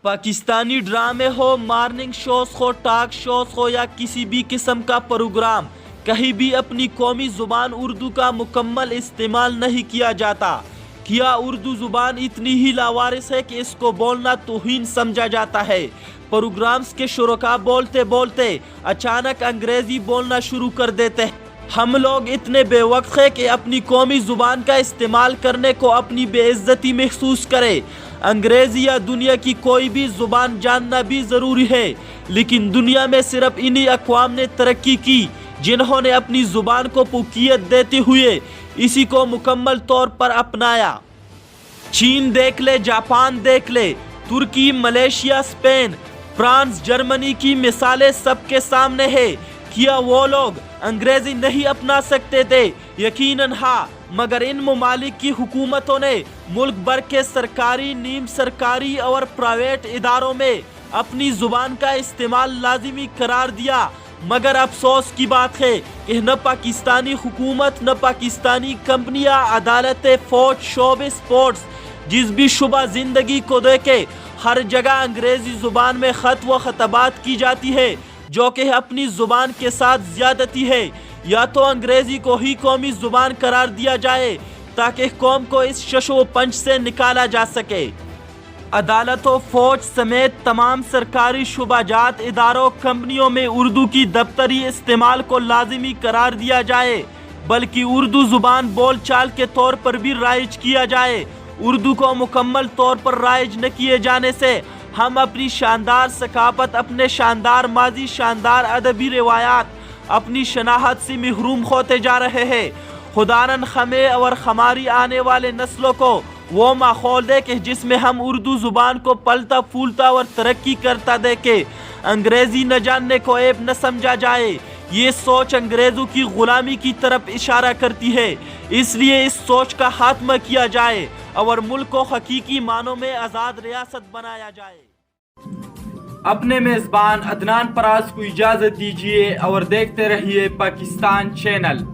पाकिस्तानी ड्रामे हो, morning shows हो, टॉक शोज हो या किसी भी किस्म का प्रोग्राम, कहीं भी अपनी कौमी ज़ुबान उर्दू का मुकम्मल इस्तेमाल नहीं किया जाता। क्या उर्दू ज़ुबान इतनी ही लावारिस है कि इसको बोलना तौहीन समझा जाता है। प्रोग्राम्स के शुरका बोलते बोलते अचानक अंग्रेज़ी बोलना शुरू कर देते हैं। हम लोग इतने बेवक्त हैं कि अपनी कौमी ज़ुबान का इस्तेमाल करने को अपनी बेइज्जती महसूस करें। अंग्रेज़ी या दुनिया की कोई भी ज़ुबान जानना भी ज़रूरी है, लेकिन दुनिया में सिर्फ इन्हीं अक़वाम ने तरक्की की जिन्होंने अपनी ज़ुबान को फौक़ियत देते हुए इसी को मुकम्मल तौर पर अपनाया। चीन देख ले, जापान देख ले, तुर्की, मलेशिया, स्पेन, फ्रांस, जर्मनी की मिसालें सबके सामने है। क्या वो लोग अंग्रेज़ी नहीं अपना सकते थे? यकीनन हाँ, मगर इन ममालिक की हुकूमतों ने मुल्क भर के सरकारी, नीम सरकारी और प्राइवेट इदारों में अपनी ज़ुबान का इस्तेमाल लाजिमी करार दिया। मगर अफसोस की बात है कि न पाकिस्तानी हुकूमत, न पाकिस्तानी कंपनियां, अदालतें, फौज, शोबे, स्पोर्ट्स, जिस भी शुबा ज़िंदगी को देखे हर जगह अंग्रेज़ी ज़ुबान में ख़त व ख़तबात की जाती है, जो कि अपनी ज़ुबान के साथ ज़्यादती है। या तो अंग्रेज़ी को ही कौमी ज़ुबान करार दिया जाए ताकि कौम को इस शशो पंच से निकाला जा सके। अदालतों, फौज समेत तमाम सरकारी शुबाजात, इदारों, कंपनियों में उर्दू की दफ्तरी इस्तेमाल को लाजिमी करार दिया जाए, बल्कि उर्दू ज़ुबान बोल चाल के तौर पर भी राइज किया जाए। उर्दू को मुकम्मल तौर पर राइज न किए जाने से हम अपनी शानदार सकाफत, अपने शानदार माजी, शानदार अदबी रिवायात, अपनी शनाहत से महरूम होते जा रहे हैं। खुदारन हमें और हमारी आने वाले नस्लों को वो माहौल दे कि जिसमें हम उर्दू ज़ुबान को पलता फूलता और तरक्की करता देखे, अंग्रेज़ी न जानने को ऐब न समझा जाए। ये सोच अंग्रेज़ों की ग़ुलामी की तरफ इशारा करती है। इसलिए इस सोच का खात्मा किया जाए और मुल्क को हकीकी मानों में आज़ाद रियासत बनाया जाए। अपने मेज़बान अदनान परास को इजाज़त दीजिए और देखते रहिए पाकिस्तान चैनल।